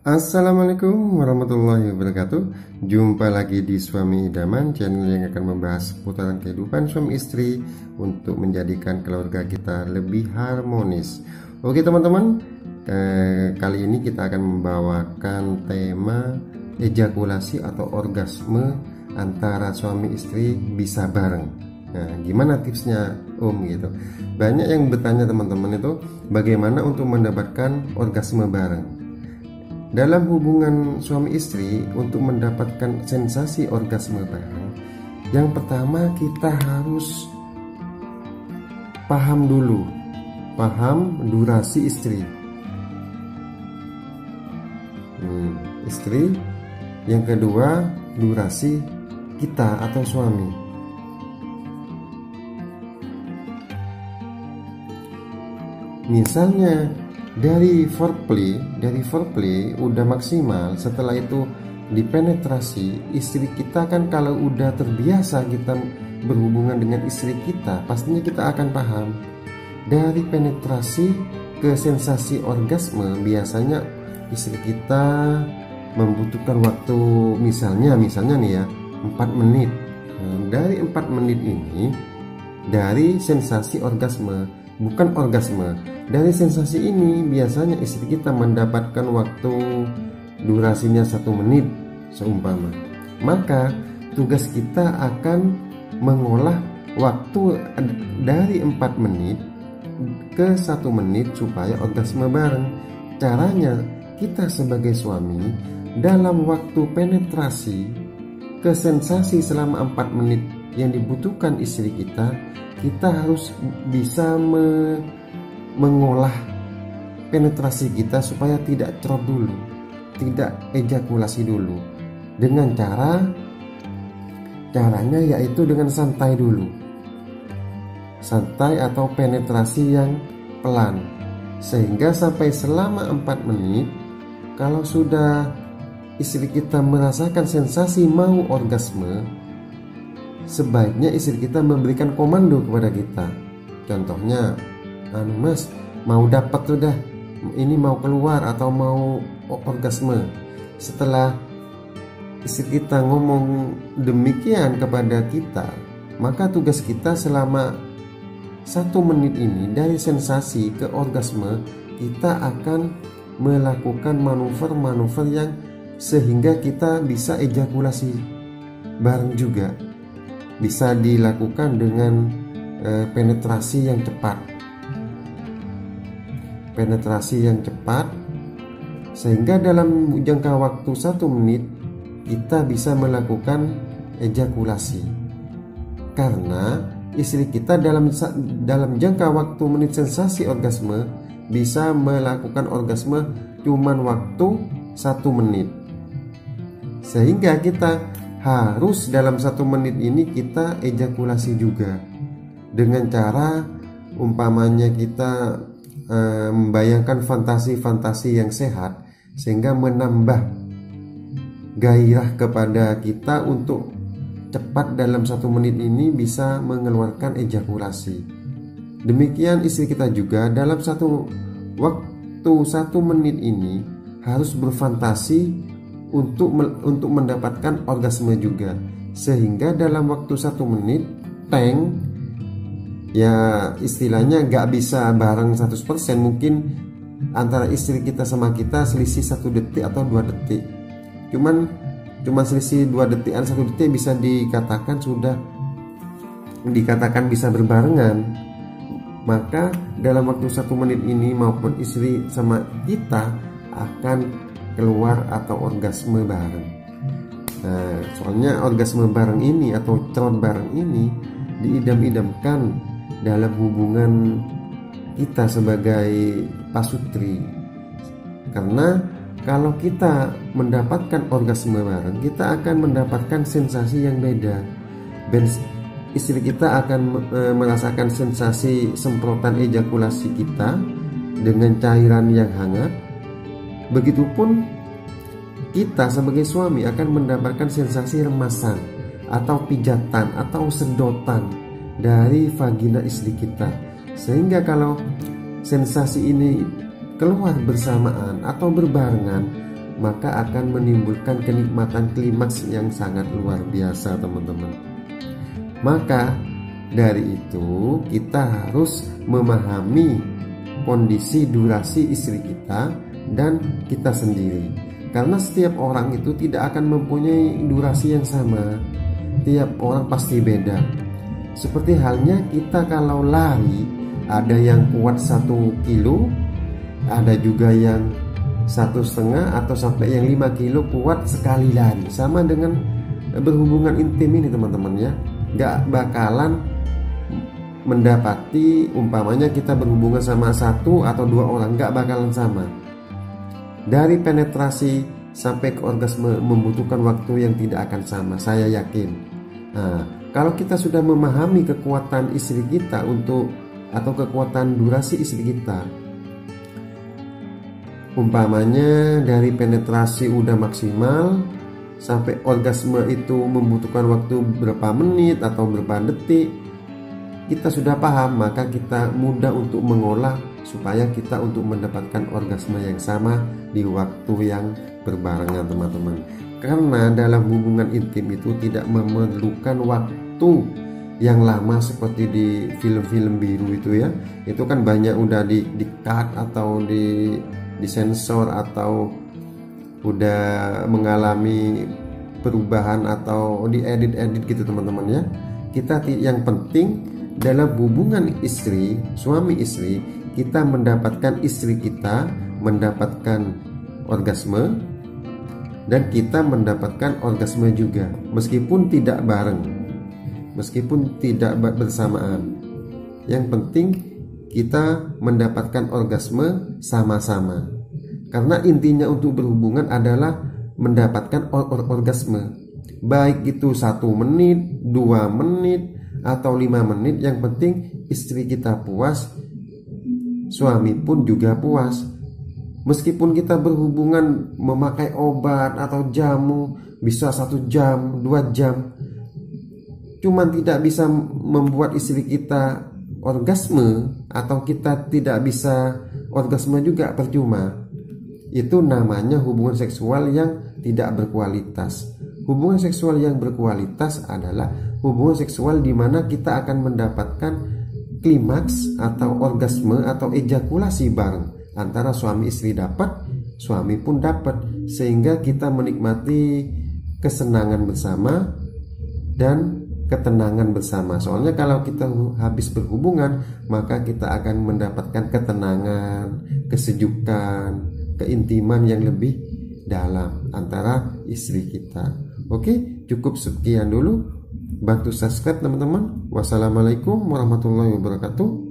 Assalamualaikum warahmatullahi wabarakatuh. Jumpa lagi di Suami Idaman, channel yang akan membahas seputaran kehidupan suami istri untuk menjadikan keluarga kita lebih harmonis. Oke teman-teman, kali ini kita akan membawakan tema ejakulasi atau orgasme antara suami istri bisa bareng. Nah, gimana tipsnya gitu. Banyak yang bertanya teman-teman itu, bagaimana untuk mendapatkan orgasme bareng. Dalam hubungan suami istri, untuk mendapatkan sensasi orgasme bareng, yang pertama kita harus paham dulu, paham durasi istri. Istri. Yang kedua, durasi kita atau suami. Misalnya dari foreplay udah maksimal, setelah itu dipenetrasi, istri kita kan kalau udah terbiasa kita berhubungan dengan istri kita, pastinya kita akan paham. Dari penetrasi ke sensasi orgasme, biasanya istri kita membutuhkan waktu misalnya nih ya 4 menit. Dari 4 menit ini, dari sensasi orgasme, bukan orgasme, dari sensasi ini biasanya istri kita mendapatkan waktu durasinya 1 menit seumpama. Maka tugas kita akan mengolah waktu dari 4 menit ke 1 menit supaya orgasme bareng. Caranya, kita sebagai suami dalam waktu penetrasi ke sensasi selama 4 menit yang dibutuhkan istri kita harus bisa mengolah penetrasi kita supaya tidak cerot dulu, tidak ejakulasi dulu. Dengan caranya yaitu dengan santai dulu. Santai atau penetrasi yang pelan. Sehingga sampai selama 4 menit, kalau sudah istri kita merasakan sensasi mau orgasme, sebaiknya istri kita memberikan komando kepada kita. Contohnya, Mas, mau dapat tuh dah, ini mau keluar atau mau orgasme. Setelah istri kita ngomong demikian kepada kita, maka tugas kita selama 1 menit ini dari sensasi ke orgasme, kita akan melakukan manuver-manuver yang sehingga kita bisa ejakulasi bareng juga. Bisa dilakukan dengan penetrasi yang cepat. Sehingga dalam jangka waktu 1 menit kita bisa melakukan ejakulasi. Karena istri kita dalam jangka waktu menit sensasi orgasme bisa melakukan orgasme cuman waktu 1 menit. Sehingga kita harus dalam 1 menit ini kita ejakulasi juga. Dengan cara umpamanya kita membayangkan fantasi-fantasi yang sehat, sehingga menambah gairah kepada kita untuk cepat dalam 1 menit ini bisa mengeluarkan ejakulasi. Demikian istri kita juga dalam waktu 1 menit ini harus berfantasi untuk mendapatkan orgasme juga. Sehingga dalam waktu 1 menit ya istilahnya gak bisa bareng 100%, mungkin antara istri kita sama kita selisih 1 detik atau 2 detik. Cuma selisih 2 detik dan 1 detik bisa dikatakan bisa berbarengan. Maka dalam waktu 1 menit ini maupun istri sama kita akan keluar atau orgasme bareng. Nah, soalnya orgasme bareng ini atau cerot bareng ini diidam-idamkan dalam hubungan kita sebagai pasutri. Karena kalau kita mendapatkan orgasme bareng, kita akan mendapatkan sensasi yang beda. Istri kita akan merasakan sensasi semprotan ejakulasi kita dengan cairan yang hangat. Begitupun kita sebagai suami akan mendapatkan sensasi remasan atau pijatan atau sedotan dari vagina istri kita. Sehingga kalau sensasi ini keluar bersamaan atau berbarengan, maka akan menimbulkan kenikmatan klimaks yang sangat luar biasa, teman-teman. Maka dari itu kita harus memahami kondisi durasi istri kita dan kita sendiri, karena setiap orang itu tidak akan mempunyai durasi yang sama. Tiap orang pasti beda. Seperti halnya kita kalau lari, ada yang kuat 1 kilo, ada juga yang 1,5 atau sampai yang 5 kilo kuat sekali lari. Sama dengan berhubungan intim ini, teman-teman ya, gak bakalan mendapati umpamanya kita berhubungan sama 1 atau 2 orang, gak bakalan sama. Dari penetrasi sampai ke orgasme membutuhkan waktu yang tidak akan sama, saya yakin. Nah, kalau kita sudah memahami kekuatan istri kita atau kekuatan durasi istri kita, umpamanya dari penetrasi udah maksimal sampai orgasme itu membutuhkan waktu berapa menit atau berapa detik, kita sudah paham, maka kita mudah untuk mengolah supaya kita untuk mendapatkan orgasme yang sama di waktu yang berbarengan, teman-teman. Karena dalam hubungan intim itu tidak memerlukan waktu yang lama seperti di film-film biru itu ya. Itu kan banyak udah di cut atau disensor atau udah mengalami perubahan atau diedit-edit gitu, teman-teman ya. Yang penting dalam hubungan istri, suami istri, kita mendapatkan istri kita mendapatkan orgasme dan kita mendapatkan orgasme juga, meskipun tidak bareng, meskipun tidak bersamaan. Yang penting kita mendapatkan orgasme sama-sama. Karena intinya untuk berhubungan adalah mendapatkan orgasme. Baik itu 1 menit, 2 menit, atau 5 menit. Yang penting istri kita puas, suami pun juga puas. Meskipun kita berhubungan memakai obat atau jamu, bisa 1 jam, 2 jam, cuman tidak bisa membuat istri kita orgasme, atau kita tidak bisa orgasme juga, percuma. Itu namanya hubungan seksual yang tidak berkualitas. Hubungan seksual yang berkualitas adalah hubungan seksual di mana kita akan mendapatkan klimaks atau orgasme atau ejakulasi bareng. Antara suami istri dapat, suami pun dapat, sehingga kita menikmati kesenangan bersama dan ketenangan bersama. Soalnya kalau kita habis berhubungan, maka kita akan mendapatkan ketenangan, kesejukan, keintiman yang lebih dalam antara istri kita. Oke, cukup sekian dulu. Bantu subscribe, teman-teman. Wassalamualaikum warahmatullahi wabarakatuh.